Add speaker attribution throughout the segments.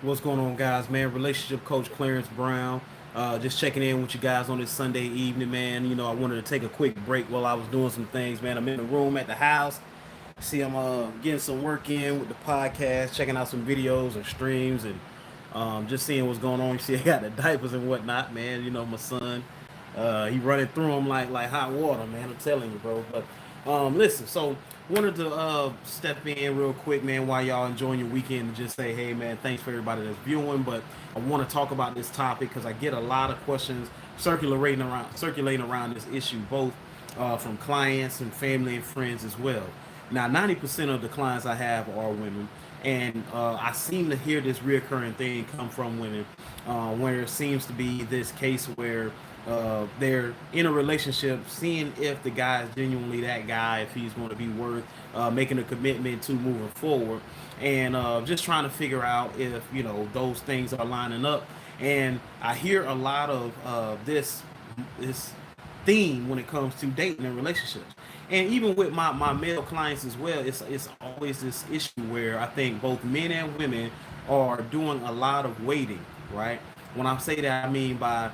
Speaker 1: What's going on, guys, man? Relationship coach Clarence Brown. Just checking in with you guys on this Sunday evening, man. You know, I wanted to take a quick break while I was doing some things, man. I'm in the room at the house. See, I'm getting some work in with the podcast, checking out some videos and streams, and just seeing what's going on. You see, I got the diapers and whatnot, man. You know, my son, he running through them like hot water, man. I'm telling you, bro. But listen, so wanted to step in real quick, man, while y'all enjoying your weekend, and just say, hey, man, thanks for everybody that's viewing. But I want to talk about this topic because I get a lot of questions circulating around this issue, both from clients and family and friends as well. Now, 90% of the clients I have are women, and I seem to hear this reoccurring thing come from women, where it seems to be this case where they're in a relationship, seeing if the guy is genuinely that guy, if he's going to be worth making a commitment to moving forward, and just trying to figure out if those things are lining up. And I hear a lot of this theme when it comes to dating and relationships. And even with my male clients as well, it's always this issue where I think both men and women are doing a lot of waiting, right? When I say that, I mean by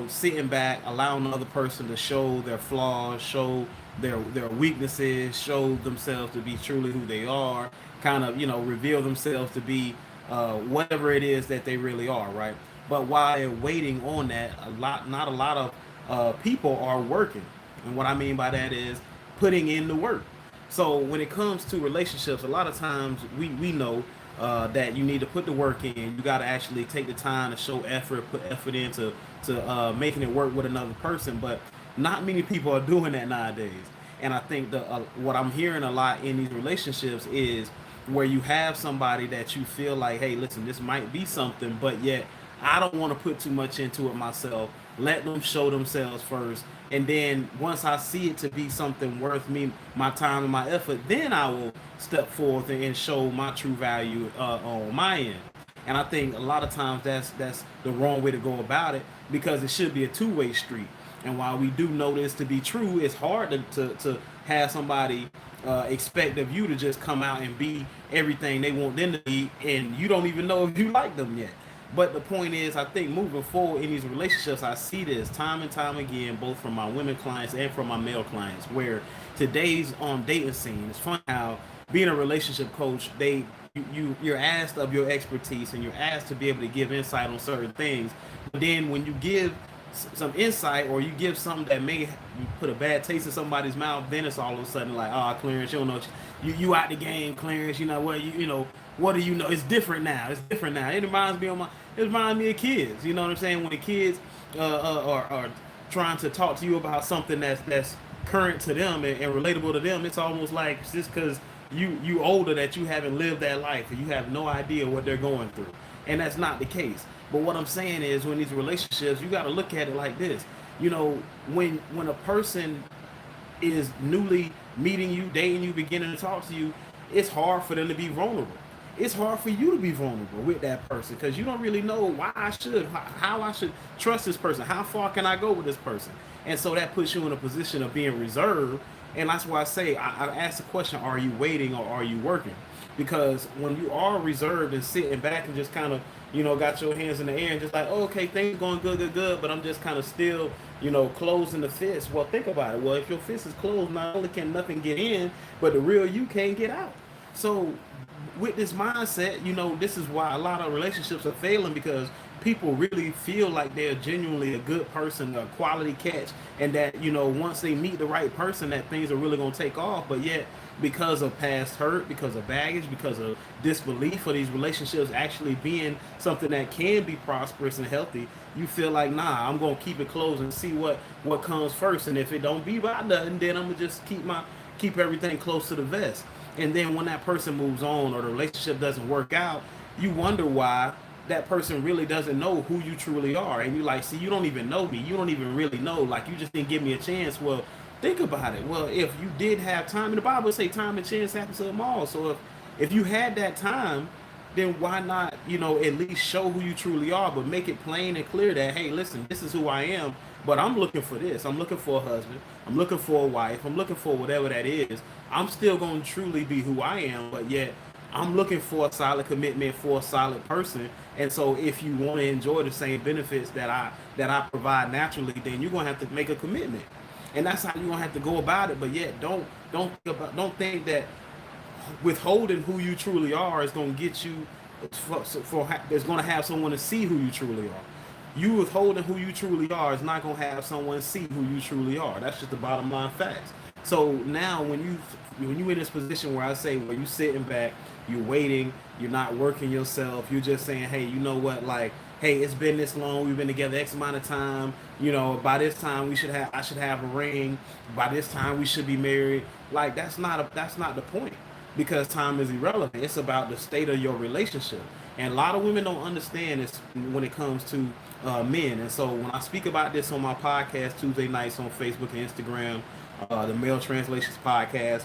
Speaker 1: sitting back, allowing the other person to show their flaws, show their weaknesses, show themselves to be truly who they are, kind of reveal themselves to be whatever it is that they really are, right? But while they're waiting on that, not a lot of people are working, and what I mean by that is putting in the work. So when it comes to relationships, a lot of times we know that you need to put the work in. You got to actually take the time to show effort, put effort into to making it work with another person. But not many people are doing that nowadays. And I think what I'm hearing a lot in these relationships is where you have somebody that you feel like, hey, listen, this might be something, but yet I don't want to put too much into it myself. Let them show themselves first, and then once I see it to be something worth me, my time and my effort, then I will step forth and show my true value on my end. And I think a lot of times that's the wrong way to go about it, because it should be a two-way street. And while we do know this to be true, it's hard to have somebody expect of you to just come out and be everything they want them to be, and you don't even know if you like them yet. But the point is, I think moving forward in these relationships, I see this time and time again, both from my women clients and from my male clients, where today's dating scene, it's funny how being a relationship coach, you're asked of your expertise, and you're asked to be able to give insight on certain things. But then when you give some insight, or you give something that may put a bad taste in somebody's mouth, then it's all of a sudden like, oh, Clarence, you don't know, you out the game, Clarence. You know what, what do you know? It's different now. It's different now. It reminds me of kids. You know what I'm saying? When the kids are trying to talk to you about something that's current to them and relatable to them, it's almost like just because you older, that you haven't lived that life, and you have no idea what they're going through. And that's not the case. But what I'm saying is, when these relationships, you got to look at it like this. When a person is newly meeting you, dating you, beginning to talk to you, it's hard for them to be vulnerable. It's hard for you to be vulnerable with that person, because you don't really know why how I should trust this person. How far can I go with this person? And so that puts you in a position of being reserved. And that's why I say, I ask the question, are you waiting or are you working? Because when you are reserved and sitting back and just kind of, got your hands in the air and just like, oh, okay, things going good, good, good, but I'm just kind of still, closing the fist. Well, think about it. Well, if your fist is closed, not only can nothing get in, but the real you can't get out. So with this mindset, this is why a lot of relationships are failing, because people really feel like they're genuinely a good person, a quality catch, and that once they meet the right person, that things are really going to take off. But yet, because of past hurt, because of baggage, because of disbelief for these relationships actually being something that can be prosperous and healthy, you feel like, nah, I'm going to keep it closed and see what comes first, and if it don't be about nothing, then I'm going to just keep everything close to the vest. And then when that person moves on, or the relationship doesn't work out, you wonder why that person really doesn't know who you truly are. And you like, see, you don't even know me. You don't even really know. Like, you just didn't give me a chance. Well, think about it. Well, if you did have time, in the Bible say time and chance happens to them all. So if you had that time, then why not, at least show who you truly are, but make it plain and clear that, hey, listen, this is who I am, but I'm looking for this. I'm looking for a husband. I'm looking for a wife. I'm looking for whatever that is. I'm still going to truly be who I am, but yet I'm looking for a solid commitment for a solid person. And so if you want to enjoy the same benefits that I provide naturally, then you're gonna have to make a commitment. And that's how you're gonna have to go about it. But yet don't think that withholding who you truly are is gonna get you there's gonna have someone to see who you truly are. You withholding who you truly are is not gonna have someone see who you truly are. That's just the bottom line facts. So now when you in this position where I say where you sitting back, you're waiting, you're not working yourself, you're just saying, hey, you know what, like, hey, it's been this long, we've been together X amount of time, by this time I should have a ring, by this time we should be married. Like that's not the point, because time is irrelevant. It's about the state of your relationship. And a lot of women don't understand this when it comes to men. And so when I speak about this on my podcast Tuesday nights on Facebook and Instagram, the Male Translations Podcast,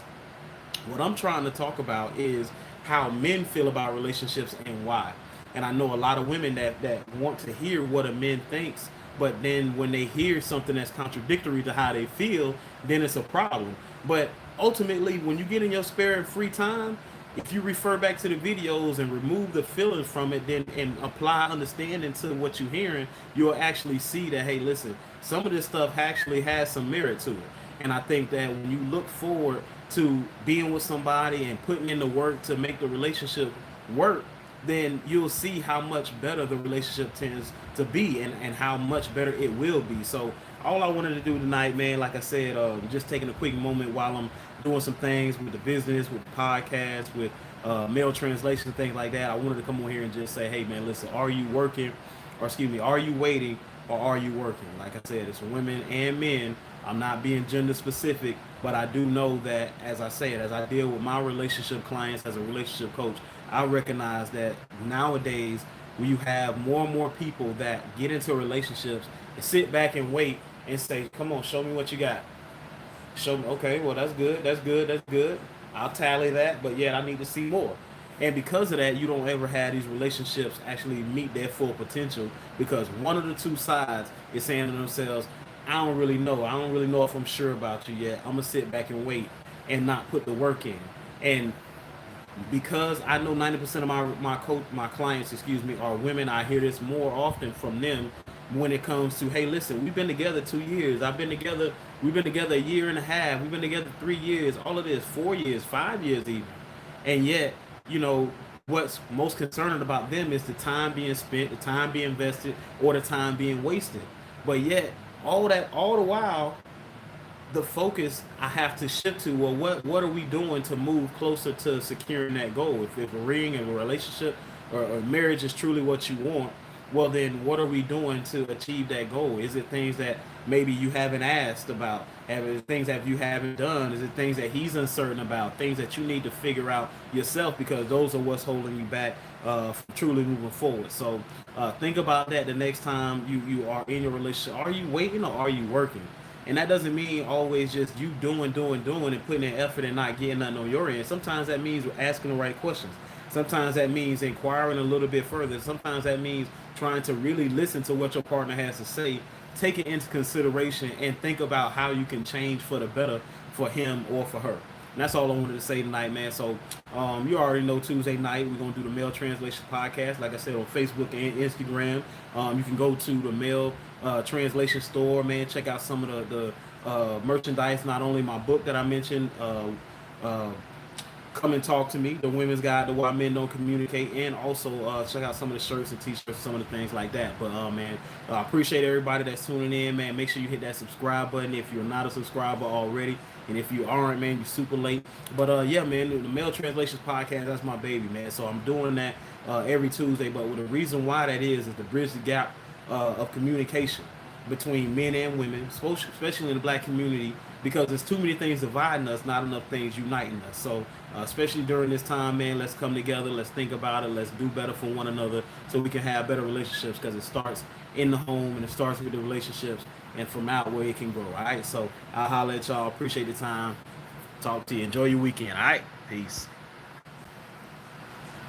Speaker 1: what I'm trying to talk about is how men feel about relationships and why. And I know a lot of women that want to hear what a man thinks, but then when they hear something that's contradictory to how they feel, then it's a problem. But ultimately, when you get in your spare and free time, if you refer back to the videos and remove the feelings from it, then and apply understanding to what you're hearing, you'll actually see that, hey, listen, some of this stuff actually has some merit to it. And I think that when you look forward to being with somebody and putting in the work to make the relationship work, then you'll see how much better the relationship tends to be, and how much better it will be. So all I wanted to do tonight, man, like I said, just taking a quick moment while I'm doing some things with the business, with the podcast, with mail translation, things like that. I wanted to come on here and just say, hey, man, listen, are you working, or excuse me, are you waiting, or are you working? Like I said, it's women and men. I'm not being gender specific, but I do know that, as I said, as I deal with my relationship clients as a relationship coach, I recognize that nowadays, when you have more and more people that get into relationships and sit back and wait and say, come on, show me what you got. Show me, okay, well, that's good, that's good, that's good. I'll tally that, but yet I need to see more. And because of that, you don't ever have these relationships actually meet their full potential, because one of the two sides is saying to themselves, I don't really know. I don't really know if I'm sure about you yet. I'm going to sit back and wait and not put the work in. And because I know 90% of my clients, excuse me, are women, I hear this more often from them when it comes to, hey, listen, we've been together 2 years. We've been together a year and a half. We've been together 3 years, all of this, 4 years, 5 years even. And yet, what's most concerning about them is the time being spent, the time being invested, or the time being wasted. But yet, all the while, the focus I have to shift to, well, what are we doing to move closer to securing that goal? If a ring and a relationship or marriage is truly what you want, well, then what are we doing to achieve that goal? Is it things that maybe you haven't asked about? Things that you haven't done? Is it things that he's uncertain about? Things that you need to figure out yourself, because those are what's holding you back from truly moving forward. So think about that the next time you are in your relationship. Are you waiting, or are you working? And that doesn't mean always just you doing and putting in effort and not getting nothing on your end. Sometimes that means asking the right questions. Sometimes that means inquiring a little bit further. Sometimes that means trying to really listen to what your partner has to say, take it into consideration, and think about how you can change for the better for him or for her. And that's all I wanted to say tonight, man. So you already know Tuesday night we're going to do the Mail Translation Podcast. Like I said, on Facebook and Instagram. You can go to the Mail Translation store, man. Check out some of the merchandise. Not only my book that I mentioned, Come and Talk to Me, the women's guide to why men don't communicate, and also check out some of the shirts and t-shirts, some of the things like that. But man, I appreciate everybody that's tuning in, man. Make sure you hit that subscribe button if you're not a subscriber already, and if you aren't, man, you're super late. But yeah, man, the Mail Translations Podcast, that's my baby, man. So I'm doing that every Tuesday. But the reason why that is to bridge the gap of communication between men and women, especially in the black community, because there's too many things dividing us, not enough things uniting us. So especially during this time, man, let's come together, let's think about it, let's do better for one another so we can have better relationships, because it starts in the home and it starts with the relationships, and from out where it can grow. All right, so I'll holler at y'all. Appreciate the time. Talk to you. Enjoy your weekend. All right, peace.